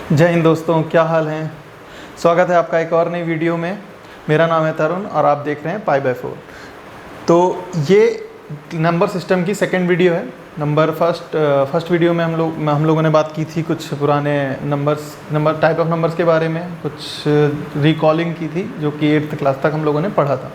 जय हिंद दोस्तों, क्या हाल है। स्वागत है आपका एक और नई वीडियो में। मेरा नाम है तरुण और आप देख रहे हैं पाई बाय 4। तो ये नंबर सिस्टम की सेकंड वीडियो है। फर्स्ट वीडियो में हम लोगों ने बात की थी कुछ पुराने नंबर टाइप ऑफ नंबर्स के बारे में, कुछ रिकॉलिंग की थी जो कि 8th क्लास तक हम लोगों ने पढ़ा था।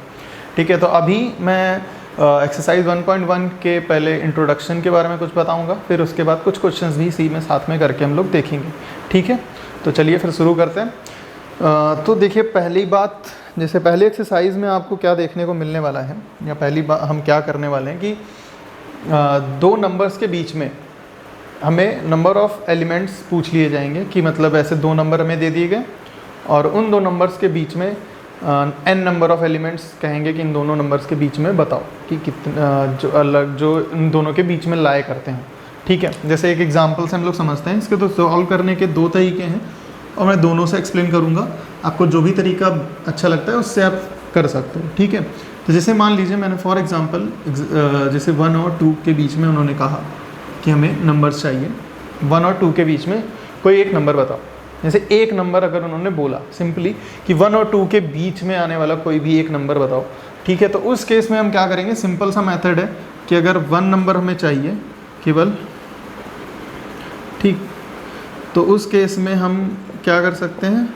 ठीक है, तो अभी मैं एक्सरसाइज 1.1 के पहले इंट्रोडक्शन के बारे में कुछ बताऊंगा, फिर उसके बाद कुछ क्वेश्चंस भी इसी में साथ में करके हम लोग देखेंगे। ठीक है, तो चलिए फिर शुरू करते हैं। तो देखिए, पहली बात, जैसे पहले एक्सरसाइज में आपको क्या देखने को मिलने वाला है, या पहली बात हम क्या करने वाले हैं कि दो नंबर्स के बीच में हमें नंबर ऑफ़ एलिमेंट्स पूछ लिए जाएंगे कि मतलब ऐसे दो नंबर हमें दे दिए गए और उन दो नंबर्स के बीच में n नंबर ऑफ़ एलिमेंट्स कहेंगे कि इन दोनों नंबर्स के बीच में बताओ कि कितना जो इन दोनों के बीच में लाए करते हैं। ठीक है, जैसे एक एग्जांपल से हम लोग समझते हैं इसके। तो सॉल्व करने के दो तरीके हैं और मैं दोनों से एक्सप्लेन करूंगा। आपको जो भी तरीका अच्छा लगता है उससे आप कर सकते हो। ठीक है, तो जैसे मान लीजिए मैंने फॉर एग्जांपल जैसे 1 और 2 के बीच में उन्होंने कहा कि हमें नंबर्स चाहिए। 1 और 2 के बीच में कोई एक नंबर बताओ। जैसे एक नंबर अगर उन्होंने बोला सिंपली कि 1 और 2 के बीच में आने वाला कोई भी एक नंबर बताओ। ठीक है, तो उस केस में हम क्या करेंगे, सिंपल सा मेथड है कि अगर 1 नंबर हमें चाहिए केवल, ठीक, तो उस केस में हम क्या कर सकते हैं,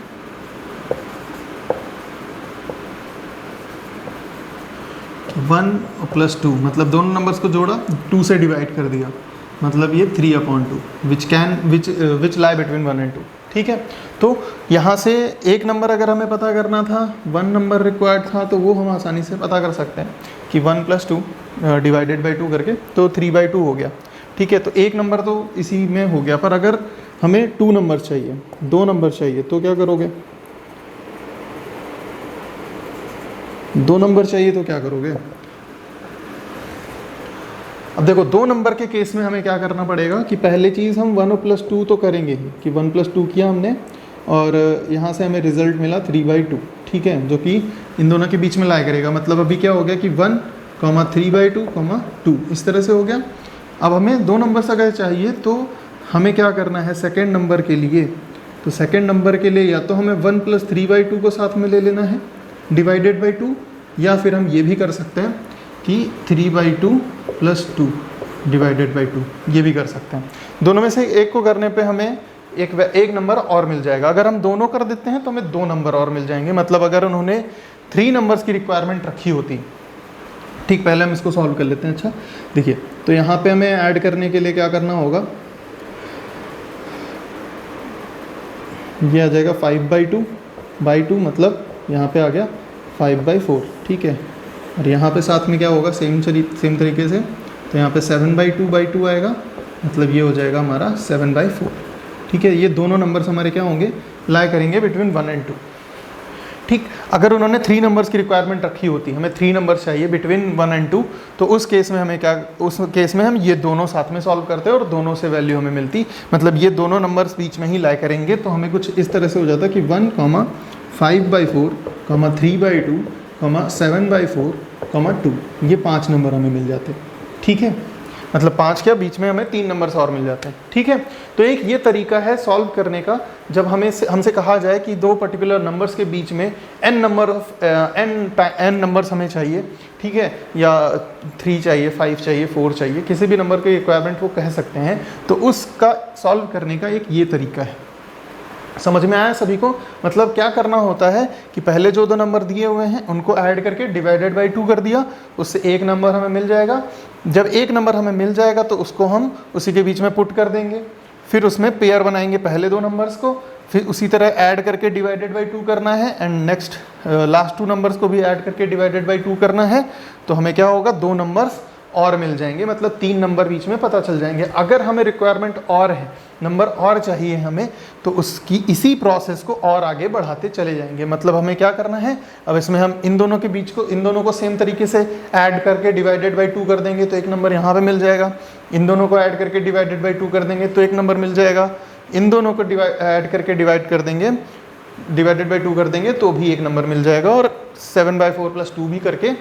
वन प्लस टू, मतलब दोनों नंबर्स को जोड़ा, 2 से डिवाइड कर दिया, मतलब ये 3/2 विच लाई बिटवीन 1 and 2। ठीक है, तो यहाँ से एक नंबर अगर हमें पता करना था, 1 नंबर रिक्वायर्ड था, तो वो हम आसानी से पता कर सकते हैं कि 1 + 2 डिवाइडेड बाई 2 करके, तो 3/2 हो गया। ठीक है, तो एक नंबर तो इसी में हो गया। पर अगर हमें 2 नंबर चाहिए, 2 नंबर चाहिए, तो क्या करोगे? 2 नंबर चाहिए तो क्या करोगे? अब देखो, 2 नंबर के केस में हमें क्या करना पड़ेगा कि पहले चीज़ हम 1 + 2 तो करेंगे ही कि 1 + 2 किया हमने और यहाँ से हमें रिजल्ट मिला 3/2। ठीक है, जो कि इन दोनों के बीच में लाया करेगा। मतलब अभी क्या हो गया कि 1, 3/2, 2 इस तरह से हो गया। अब हमें 2 नंबर्स अगर चाहिए तो हमें क्या करना है सेकेंड नंबर के लिए। तो सेकेंड नंबर के लिए या तो हमें 1 + 3/2 को साथ में ले लेना है डिवाइडेड बाई 2, या फिर हम ये भी कर सकते हैं कि 3/2 + 2 डिवाइडेड बाई 2, ये भी कर सकते हैं। दोनों में से एक को करने पे हमें एक नंबर और मिल जाएगा। अगर हम दोनों कर देते हैं तो हमें 2 नंबर और मिल जाएंगे। मतलब अगर उन्होंने 3 नंबर्स की रिक्वायरमेंट रखी होती, ठीक, पहले हम इसको सॉल्व कर लेते हैं। अच्छा देखिए, तो यहाँ पे हमें ऐड करने के लिए क्या करना होगा, ये आ जाएगा 5/2 मतलब यहाँ पे आ गया 5/4। ठीक है, और यहाँ पे साथ में क्या होगा, सेम तरीके से, तो यहाँ पे 7/2/2 आएगा, मतलब ये हो जाएगा हमारा 7/4। ठीक है, ये दोनों नंबर्स हमारे क्या होंगे, लाई करेंगे बिटवीन 1 and 2। ठीक, अगर उन्होंने 3 नंबर्स की रिक्वायरमेंट रखी होती, हमें 3 नंबर चाहिए बिटवीन 1 and 2, तो उस केस में हमें उस केस में हम ये दोनों साथ में सॉल्व करते हैं और दोनों से वैल्यू हमें मिलती, मतलब ये दोनों नंबर्स बीच में ही लाई करेंगे। तो हमें कुछ इस तरह से हो जाता कि 1, 5/4, 3/2, 7/4, 2, ये 5 नंबर हमें मिल जाते। ठीक है, मतलब 5 क्या, बीच में हमें 3 नंबर्स और मिल जाते हैं। ठीक है, तो एक ये तरीका है सॉल्व करने का, जब हमसे कहा जाए कि 2 पर्टिकुलर नंबर्स के बीच में n नंबर्स हमें चाहिए। ठीक है, या 3 चाहिए, 5 चाहिए, 4 चाहिए, किसी भी नंबर की रिक्वायरमेंट वो कह सकते हैं। तो उसका सॉल्व करने का एक ये तरीका है। समझ में आया सभी को? मतलब क्या करना होता है कि पहले जो 2 नंबर दिए हुए हैं उनको ऐड करके डिवाइडेड बाई 2 कर दिया, उससे एक नंबर हमें मिल जाएगा। जब एक नंबर हमें मिल जाएगा तो उसको हम उसी के बीच में पुट कर देंगे, फिर उसमें पेयर बनाएंगे पहले 2 नंबर्स को, फिर उसी तरह ऐड करके डिवाइडेड बाई 2 करना है, एंड नेक्स्ट लास्ट 2 नंबर्स को भी ऐड करके डिवाइडेड बाई 2 करना है। तो हमें क्या होगा, 2 नंबर्स और मिल जाएंगे, मतलब 3 नंबर बीच में पता चल जाएंगे। अगर हमें रिक्वायरमेंट और है, नंबर और चाहिए हमें, तो उसकी इसी प्रोसेस को और आगे बढ़ाते चले जाएंगे। मतलब हमें क्या करना है, अब इसमें हम इन दोनों को सेम तरीके से ऐड करके डिवाइडेड बाई 2 कर देंगे तो एक नंबर यहाँ पे मिल जाएगा। इन दोनों को ऐड करके डिवाइडेड बाई 2 कर देंगे तो एक नंबर मिल जाएगा। इन दोनों को ऐड करके डिवाइडेड बाई 2 कर देंगे तो भी एक नंबर मिल जाएगा, और 7/4 + 2 भी करके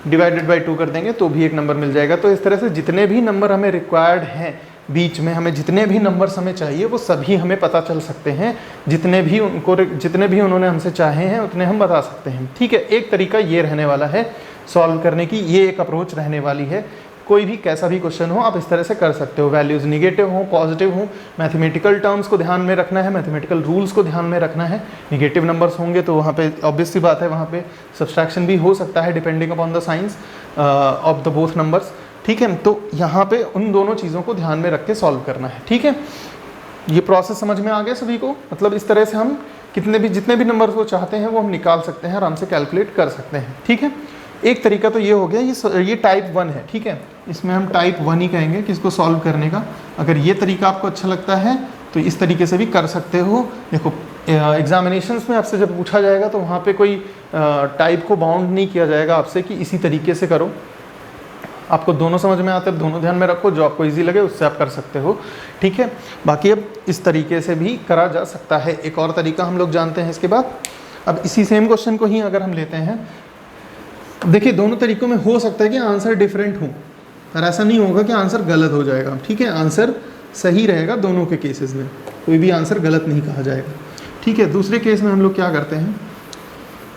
डिवाइडेड बाई 2 कर देंगे तो भी एक नंबर मिल जाएगा। तो इस तरह से जितने भी नंबर हमें रिक्वायर्ड हैं बीच में हमें जितने भी नंबर्स हमें चाहिए वो सभी हमें पता चल सकते हैं, जितने भी उन्होंने हमसे चाहे हैं उतने हम बता सकते हैं। ठीक है, एक तरीका ये रहने वाला है सॉल्व करने की, ये एक अप्रोच रहने वाली है। कोई भी कैसा भी क्वेश्चन हो आप इस तरह से कर सकते हो, वैल्यूज़ निगेटिव हो पॉजिटिव हो, मैथमेटिकल टर्म्स को ध्यान में रखना है, मैथमेटिकल रूल्स को ध्यान में रखना है। निगेटिव नंबर्स होंगे तो वहाँ पे ऑब्वियस सी बात है, वहाँ पे सब्सट्रैक्शन भी हो सकता है depending upon the science of the both numbers. ठीक है, तो यहाँ पे उन दोनों चीज़ों को ध्यान में रख के सॉल्व करना है। ठीक है, ये प्रोसेस समझ में आ गया सभी को? मतलब इस तरह से हम जितने भी नंबर्स वो चाहते हैं वो हम निकाल सकते हैं, आराम से कैलकुलेट कर सकते हैं। ठीक है, एक तरीका तो ये हो गया, ये टाइप 1 है। ठीक है, इसमें हम टाइप 1 ही कहेंगे कि इसको सॉल्व करने का। अगर ये तरीका आपको अच्छा लगता है तो इस तरीके से भी कर सकते हो। देखो एग्जामिनेशंस में आपसे जब पूछा जाएगा तो वहाँ पे कोई टाइप को बाउंड नहीं किया जाएगा आपसे कि इसी तरीके से करो। आपको दोनों समझ में आते हैं, दोनों ध्यान में रखो, जो आपको इजी लगे उससे आप कर सकते हो। ठीक है, बाकी अब इस तरीके से भी करा जा सकता है। एक और तरीका हम लोग जानते हैं इसके बाद। अब इसी सेम क्वेश्चन को ही अगर हम लेते हैं, देखिए दोनों तरीकों में हो सकता है कि आंसर डिफरेंट हो, पर ऐसा नहीं होगा कि आंसर गलत हो जाएगा। ठीक है, आंसर सही रहेगा दोनों के केसेस में, कोई भी आंसर गलत नहीं कहा जाएगा। ठीक है, दूसरे केस में हम लोग क्या करते हैं,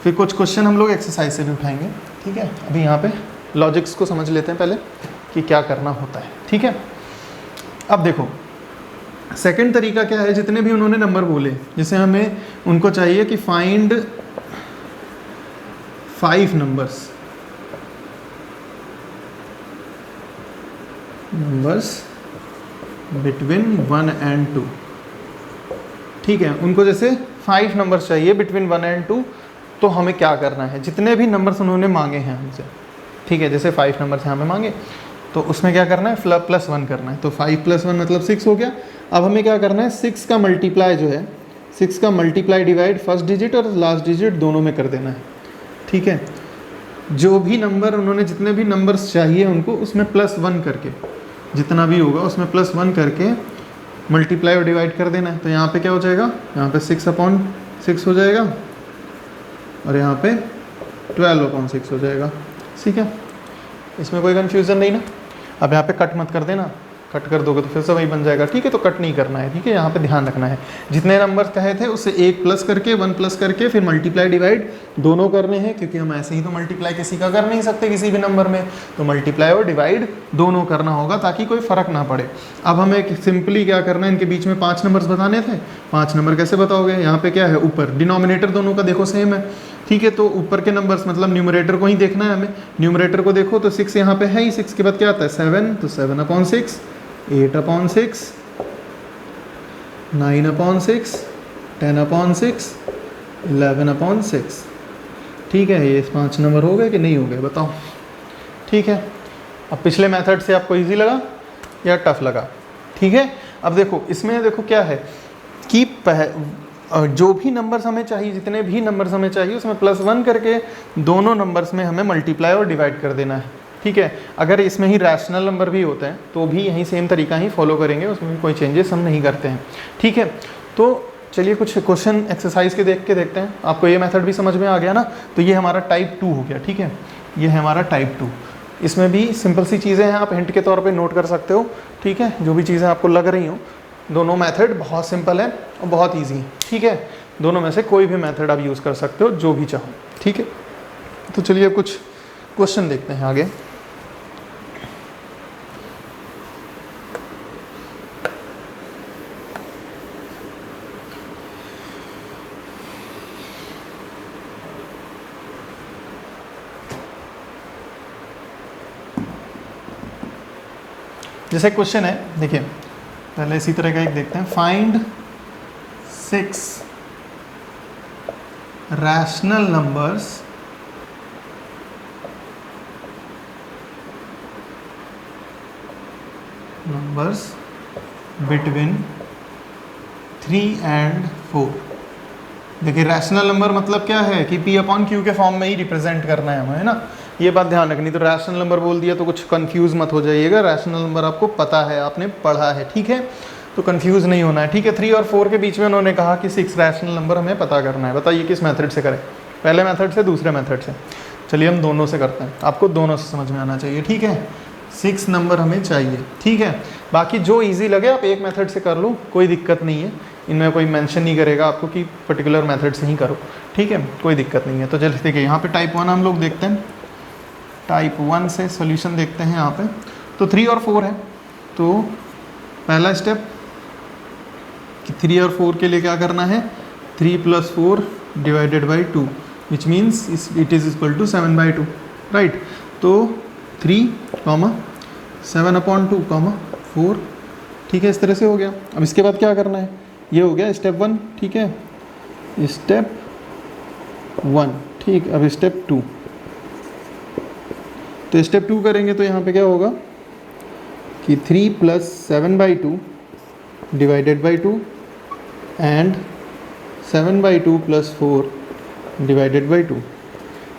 फिर कुछ क्वेश्चन हम लोग एक्सरसाइज से भी उठाएंगे। ठीक है, अभी यहाँ पे लॉजिक्स को समझ लेते हैं पहले कि क्या करना होता है। ठीक है, अब देखो सेकंड तरीका क्या है, जितने भी उन्होंने नंबर बोले, जैसे हमें उनको चाहिए कि फाइंड 5 नंबर्स बिटवीन 1 and 2। ठीक है, उनको जैसे 5 नंबर्स चाहिए बिटवीन 1 and 2, तो हमें क्या करना है, जितने भी नंबर्स उन्होंने मांगे हैं हमसे। ठीक है, जैसे 5 नंबर्स यहाँ पे मांगे तो उसमें क्या करना है, +1 करना है। तो 5 + 1 मतलब 6 हो गया। अब हमें क्या करना है, 6 का मल्टीप्लाई जो है, 6 का मल्टीप्लाई डिवाइड फर्स्ट डिजिट और लास्ट डिजिट दोनों में कर देना है। ठीक है, जो भी नंबर उन्होंने, जितने भी नंबर्स चाहिए उनको, उसमें +1 करके, जितना भी होगा उसमें +1 करके मल्टीप्लाई और डिवाइड कर देना है। तो यहाँ पे क्या हो जाएगा, यहाँ पे 6/6 हो जाएगा और यहाँ पे 12/6 हो जाएगा। ठीक है, इसमें कोई कन्फ्यूज़न नहीं ना। अब यहाँ पे कट मत कर देना, कट कर दोगे तो फिर से वही बन जाएगा। ठीक है, तो कट नहीं करना है। ठीक है, यहाँ पे ध्यान रखना है, जितने नंबर कहे थे उससे 1 प्लस करके 1 प्लस करके फिर मल्टीप्लाई डिवाइड दोनों करने हैं, क्योंकि हम ऐसे ही तो मल्टीप्लाई किसी का कर नहीं सकते किसी भी नंबर में, तो मल्टीप्लाई और डिवाइड दोनों करना होगा ताकि कोई फ़र्क ना पड़े। अब हमें सिंपली क्या करना है, इनके बीच में 5 नंबर्स बताने थे। 5 नंबर कैसे बताओगे, यहाँ पे क्या है, ऊपर डिनोमिनेटर दोनों का देखो सेम है। ठीक है, तो ऊपर के नंबर्स मतलब न्यूमरेटर को ही देखना है हमें। न्यूमरेटर को देखो तो 6 यहाँ पे है ही, 6 के बाद क्या आता है 7, तो 7/6, 8/6, 9/6, 10/6, 11/6। ठीक है, ये 5 नंबर हो गए कि नहीं हो गए बताओ। ठीक है, अब पिछले मेथड से आपको इजी लगा या टफ लगा? ठीक है, अब देखो इसमें देखो क्या है कि जो भी नंबर्स हमें चाहिए, जितने भी नंबर्स हमें चाहिए उसमें +1 करके दोनों नंबर्स में हमें मल्टीप्लाई और डिवाइड कर देना है। ठीक है, अगर इसमें ही रैशनल नंबर भी होते हैं तो भी यही सेम तरीका ही फॉलो करेंगे, उसमें भी कोई चेंजेस हम नहीं करते हैं। ठीक है, तो चलिए कुछ क्वेश्चन एक्सरसाइज के देखते हैं। आपको ये मेथड भी समझ में आ गया ना, तो ये हमारा टाइप 2 हो गया। ठीक है, ये है हमारा टाइप 2। इसमें भी सिंपल सी चीज़ें हैं, आप हिंट के तौर पे नोट कर सकते हो। ठीक है, जो भी चीज़ें आपको लग रही हो, दोनों मेथड बहुत सिंपल है और बहुत ईजी है। ठीक है, दोनों में से कोई भी मेथड आप यूज़ कर सकते हो, जो भी चाहो। ठीक है, तो चलिए कुछ क्वेश्चन देखते हैं आगे। जैसे क्वेश्चन है, देखिए पहले इसी तरह का एक देखते हैं। Find 6 rational numbers between 3 and 4। देखिए रैशनल नंबर मतलब क्या है कि P/Q के फॉर्म में ही रिप्रेजेंट करना है हमें, है ना। ये बात ध्यान रखनी। तो रैशनल नंबर बोल दिया तो कुछ कंफ्यूज मत हो जाइएगा। रैशनल नंबर आपको पता है, आपने पढ़ा है। ठीक है, तो कंफ्यूज नहीं होना है। ठीक है, 3 और 4 के बीच में उन्होंने कहा कि 6 रैशनल नंबर हमें पता करना है। बताइए किस मेथड से करें, पहले मेथड से, दूसरे मेथड से? चलिए हम दोनों से करते हैं, आपको दोनों से समझ में आना चाहिए। ठीक है, 6 नंबर हमें चाहिए। ठीक है, बाकी जो इजी लगे आप एक मेथड से कर लो, कोई दिक्कत नहीं है, इनमें कोई मेंशन नहीं करेगा आपको कि पर्टिकुलर मेथड से ही करो, ठीक है, कोई दिक्कत नहीं है। तो चलिए देखिए यहाँ पे टाइप 1 हम लोग देखते हैं, टाइप 1 से सोल्यूशन देखते हैं यहाँ पे। तो 3 और 4 है, तो पहला स्टेप कि 3 और 4 के लिए क्या करना है, 3 + 4 divided by 2 which means it is equal to 7/2, right. तो 3, 7/2, 4, ठीक है, इस तरह से हो गया। अब इसके बाद क्या करना है, ये हो गया स्टेप 1, ठीक है, स्टेप 1, ठीक। अब स्टेप 2, तो स्टेप 2 करेंगे तो यहाँ पे क्या होगा कि 3 + 7/2 divided by 2 and 7/2 + 4 divided by 2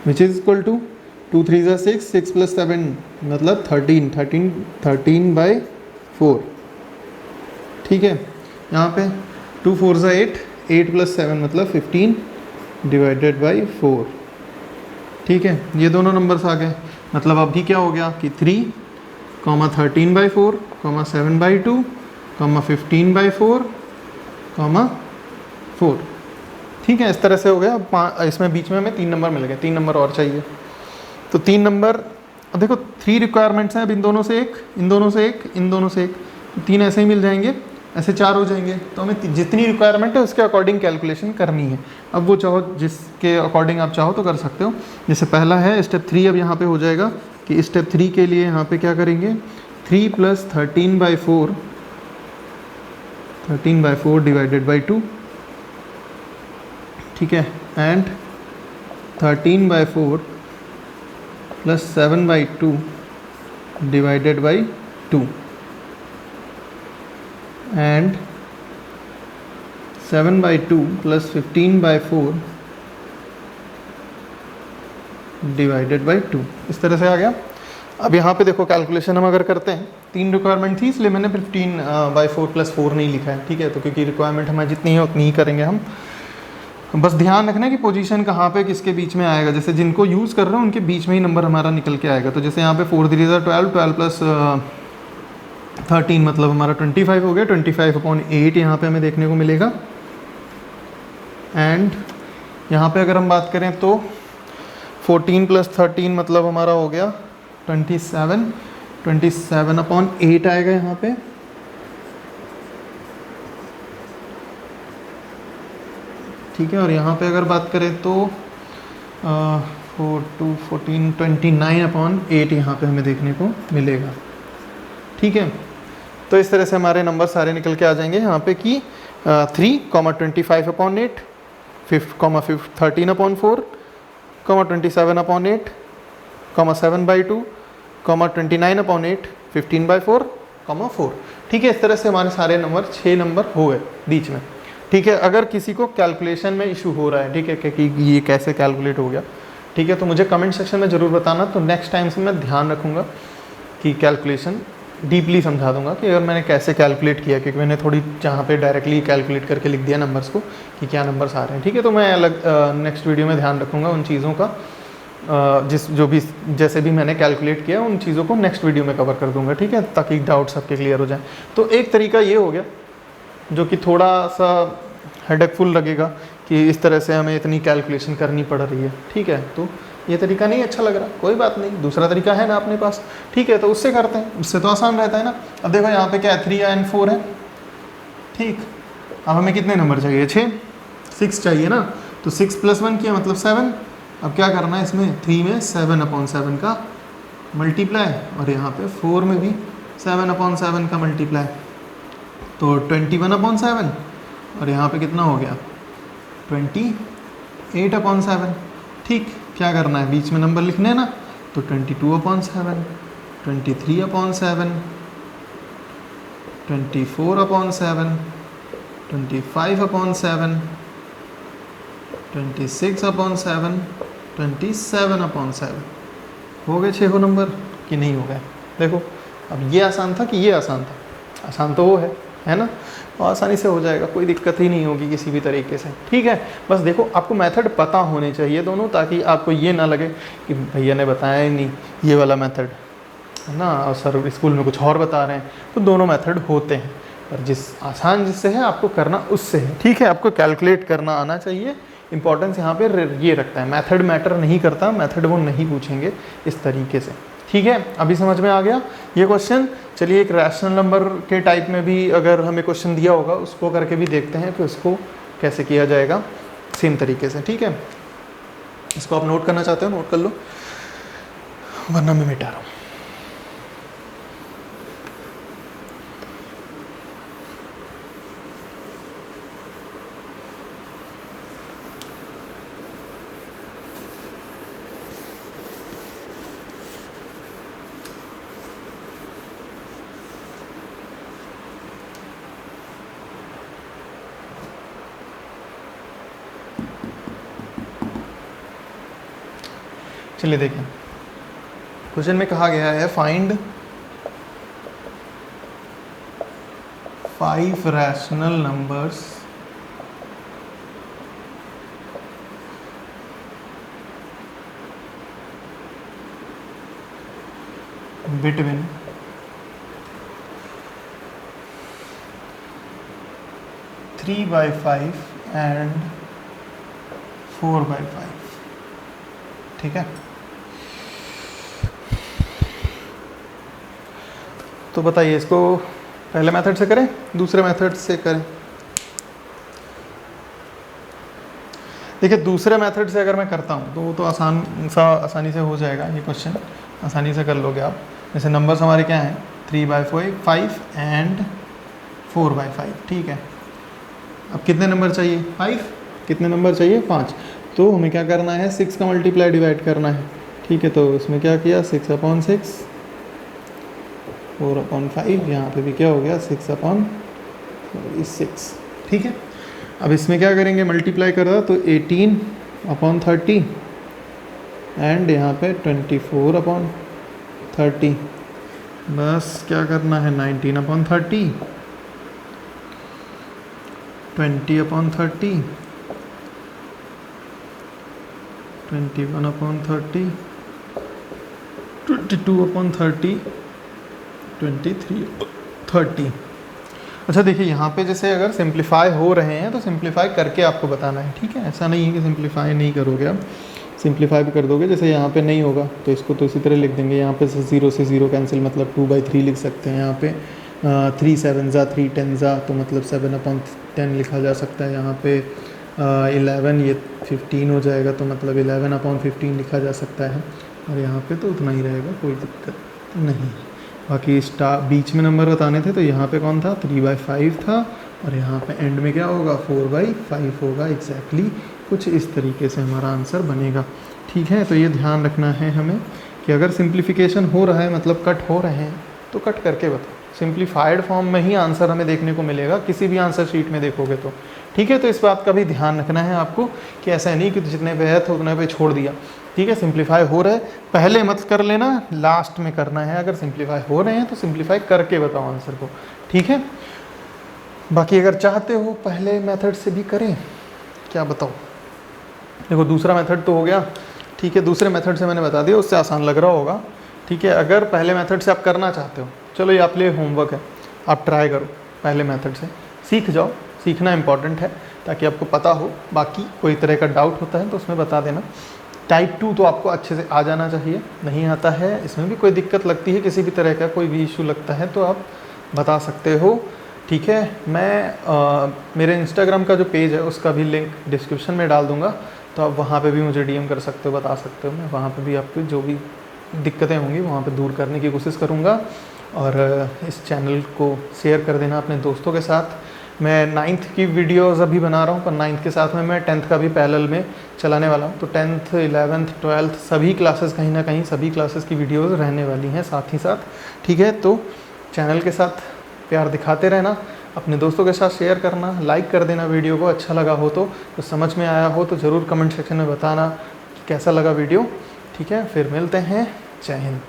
which is equal to 2 3 ज़ा 6, 6 + 7 मतलब 13/4, ठीक है। यहाँ पे 2 4 ज़ा 8, 8 + 7 मतलब 15 डिवाइडेड बाई 4, ठीक है। ये दोनों नंबर्स आ गए, मतलब अभी क्या हो गया कि 3, 13/4, 7/2, 15/4, 4, ठीक है, इस तरह से हो गया। अब इसमें बीच में हमें 3 नंबर मिल गए, 3 नंबर और चाहिए। तो 3 नंबर, अब देखो 3 रिक्वायरमेंट्स हैं, अब इन दोनों से एक, इन दोनों से एक, इन दोनों से एक, 3 ऐसे ही मिल जाएंगे, ऐसे 4 हो जाएंगे। तो हमें जितनी रिक्वायरमेंट है उसके अकॉर्डिंग कैलकुलेशन करनी है। अब वो चाहो जिसके अकॉर्डिंग आप चाहो तो कर सकते हो। जैसे पहला है स्टेप 3, अब यहाँ पे हो जाएगा कि स्टेप 3 के लिए यहाँ पे क्या करेंगे, 3 + 13/4, 13/4 डिवाइडेड बाई 2, ठीक है, and 13/4 + 7/2 divided by 2 and 7/2 + 15/4 divided by 2, इस तरह से आ गया। अब यहाँ पे देखो कैलकुलेशन हम अगर करते हैं, 3 रिक्वायरमेंट थी इसलिए मैंने 15/4 + 4 नहीं लिखा है, ठीक है। तो क्योंकि रिक्वायरमेंट हमारी जितनी है उतनी ही करेंगे हम। बस ध्यान रखना कि पोजीशन कहाँ पे किसके बीच में आएगा, जैसे जिनको यूज़ कर रहे हैं उनके बीच में ही नंबर हमारा निकल के आएगा। तो जैसे यहाँ पे 4 3 12, 12 + 13 मतलब हमारा 25 हो गया, 25/8 यहाँ पे हमें देखने को मिलेगा। एंड यहाँ पे अगर हम बात करें तो 14 + 13 मतलब हमारा हो गया 27, 27/8 आएगा यहाँ पे। ठीक है, और यहाँ पे अगर बात करें तो 4 2 14 29/8 यहाँ पे हमें देखने को मिलेगा, ठीक है। तो इस तरह से हमारे नंबर सारे निकल के आ जाएंगे यहाँ पे कि 3, 25/8, 13/4, 27/8, 7/2, 29/8, 15/4, 4, ठीक है। इस तरह से हमारे सारे नंबर 6 नंबर हो गए बीच में, ठीक है। अगर किसी को कैलकुलेशन में इशू हो रहा है, ठीक है, कि ये कैसे कैलकुलेट हो गया, ठीक है, तो मुझे कमेंट सेक्शन में ज़रूर बताना। तो नेक्स्ट टाइम से मैं ध्यान रखूँगा कि कैलकुलेशन डीपली समझा दूंगा कि अगर मैंने कैसे कैलकुलेट किया, क्योंकि मैंने थोड़ी जहाँ पे डायरेक्टली कैलकुलेट करके लिख दिया नंबर्स को कि क्या नंबर्स आ रहे हैं, ठीक है। तो मैं अलग नेक्स्ट वीडियो में ध्यान रखूँगा उन चीज़ों का, जैसे भी मैंने कैलकुलेट किया उन चीज़ों को नेक्स्ट वीडियो में कवर कर दूंगा, ठीक है, ताकि डाउट्स सबके क्लियर हो जाए। तो एक तरीका ये हो गया जो कि थोड़ा सा हेडेकफुल लगेगा कि इस तरह से हमें इतनी कैलकुलेशन करनी पड़ रही है, ठीक है। तो ये तरीका नहीं अच्छा लग रहा, कोई बात नहीं, दूसरा तरीका है ना अपने पास, ठीक है, तो उससे करते हैं, उससे तो आसान रहता है ना। अब देखो यहाँ पे क्या है, 3 and 4 है, ठीक। अब हमें कितने नंबर चाहिए, 6 चाहिए ना। तो 6 + 1 किया मतलब 7। अब क्या करना है इसमें, 3 में 7/7 का मल्टीप्लाई, और यहाँ पे 4 में भी 7/7 का मल्टीप्लाई, तो 21/7, और यहाँ पे कितना हो गया 28/7, ठीक। क्या करना है, बीच में नंबर लिखने हैं ना, तो 22/7, 23/7, 24/7, 25/7, 26/7, 27/7 हो गए 6 नंबर कि नहीं हो गए। देखो अब ये आसान था कि ये आसान था, आसान तो वो है ना, और आसानी से हो जाएगा, कोई दिक्कत ही नहीं होगी किसी भी तरीके से, ठीक है। बस देखो आपको मेथड पता होने चाहिए दोनों, ताकि आपको ये ना लगे कि भैया ने बताया ही नहीं ये वाला मेथड, है ना, और सर स्कूल में कुछ और बता रहे हैं, तो दोनों मेथड होते हैं। पर जिस आसान जिससे है आपको करना उससे है, ठीक है। आपको कैलकुलेट करना आना चाहिए। इंपॉर्टेंस यहाँ पे ये रखता है, मेथड मैटर नहीं करता, मेथड वो नहीं पूछेंगे इस तरीके से, ठीक है। अभी समझ में आ गया ये क्वेश्चन। चलिए एक रैशनल नंबर के टाइप में भी अगर हमें क्वेश्चन दिया होगा उसको करके भी देखते हैं कि उसको कैसे किया जाएगा सेम तरीके से, ठीक है। इसको आप नोट करना चाहते हो नोट कर लो, वरना मैं मिटा रहा हूँ। चलिए देखें, क्वेश्चन में कहा गया है find 5 rational numbers between 3/5 and 4/5, ठीक है। तो बताइए इसको पहले मेथड से करें दूसरे मेथड से करें। देखिए दूसरे मेथड से अगर मैं करता हूँ तो वो तो आसानी से हो जाएगा, ये क्वेश्चन आसानी से कर लोगे आप। जैसे नंबर्स हमारे क्या हैं 3/5 एंड 4/5, ठीक है। अब कितने नंबर चाहिए 5, कितने नंबर चाहिए 5, तो हमें क्या करना है 6 का मल्टीप्लाई डिवाइड करना है, ठीक है। तो इसमें क्या किया 6/6, 4/5, यहाँ पे भी क्या हो गया 6/6, ठीक है। अब इसमें क्या करेंगे मल्टीप्लाई कर रहा तो 18/30 एंड यहाँ पे 24/30, बस क्या करना है 19/30, 20/30, 21/30, 22/30, 23/30। अच्छा देखिए यहाँ पे जैसे अगर सिंप्लीफाई हो रहे हैं तो सिंप्लीफाई करके आपको बताना है, ठीक है। ऐसा नहीं है कि सिंप्लीफाई नहीं करोगे आप, सिंप्लीफाई भी कर दोगे। जैसे यहाँ पे नहीं होगा तो इसको तो इसी तरह लिख देंगे, यहाँ पे 0 से 0 कैंसिल मतलब 2/3 लिख सकते हैं। यहाँ पे 3 7 जा 3 10 जा तो मतलब 7/10 लिखा जा सकता है। यहाँ पे 11 ये 15 हो जाएगा तो मतलब 11/15 लिखा जा सकता है। और यहाँ पे तो उतना ही रहेगा, कोई दिक्कत नहीं। बाकी बीच में नंबर बताने थे तो यहाँ पे कौन था 3/5 था, और यहाँ पे एंड में क्या होगा 4/5 होगा। एग्जैक्टली कुछ इस तरीके से हमारा आंसर बनेगा, ठीक है। तो ये ध्यान रखना है हमें कि अगर सिंप्लीफिकेशन हो रहा है मतलब कट हो रहे हैं तो कट करके बताओ। सिंप्लीफाइड फॉर्म में ही आंसर हमें देखने को मिलेगा किसी भी आंसर शीट में देखोगे तो, ठीक है। तो इस बात का भी ध्यान रखना है आपको कि ऐसा नहीं कि जितने पे है तो उतने पे छोड़ दिया, ठीक है। सिंप्लीफाई हो रहा है पहले मत कर लेना, लास्ट में करना है। अगर सिंप्लीफाई हो रहे हैं तो सिंप्लीफाई करके बताओ आंसर को, ठीक है। बाकी अगर चाहते हो पहले मेथड से भी करें, क्या बताओ। देखो दूसरा मेथड तो हो गया, ठीक है। दूसरे मेथड से मैंने बता दिया, उससे आसान लग रहा होगा, ठीक है। अगर पहले मेथड से आप करना चाहते हो, चलो ये आप लिए होमवर्क है, आप ट्राई करो पहले मेथड से, सीख जाओ। सीखना इंपॉर्टेंट है ताकि आपको पता हो। बाकी कोई तरह का डाउट होता है तो उसमें बता देना। टाइप 2 तो आपको अच्छे से आ जाना चाहिए, नहीं आता है इसमें भी कोई दिक्कत लगती है, किसी भी तरह का कोई भी इशू लगता है तो आप बता सकते हो, ठीक है। मैं मेरे इंस्टाग्राम का जो पेज है उसका भी लिंक डिस्क्रिप्शन में डाल दूँगा, तो आप वहाँ पे भी मुझे डीएम कर सकते हो, बता सकते हो। मैं वहाँ पे भी आपकी जो भी दिक्कतें होंगी वहाँ पे दूर करने की कोशिश करूँगा। और इस चैनल को शेयर कर देना अपने दोस्तों के साथ। मैं 9th की वीडियोज़ अभी बना रहा हूँ, पर 9th के साथ में मैं 10th का भी पैरेलल में चलाने वाला हूँ। तो 10th 11th 12th सभी क्लासेस, कहीं ना कहीं सभी क्लासेस की वीडियोज़ रहने वाली हैं साथ ही साथ, ठीक है। तो चैनल के साथ प्यार दिखाते रहना, अपने दोस्तों के साथ शेयर करना, लाइक कर देना वीडियो को। अच्छा लगा हो तो समझ में आया हो तो ज़रूर कमेंट सेक्शन में बताना कि कैसा लगा वीडियो, ठीक है। फिर मिलते हैं, जय हिंद।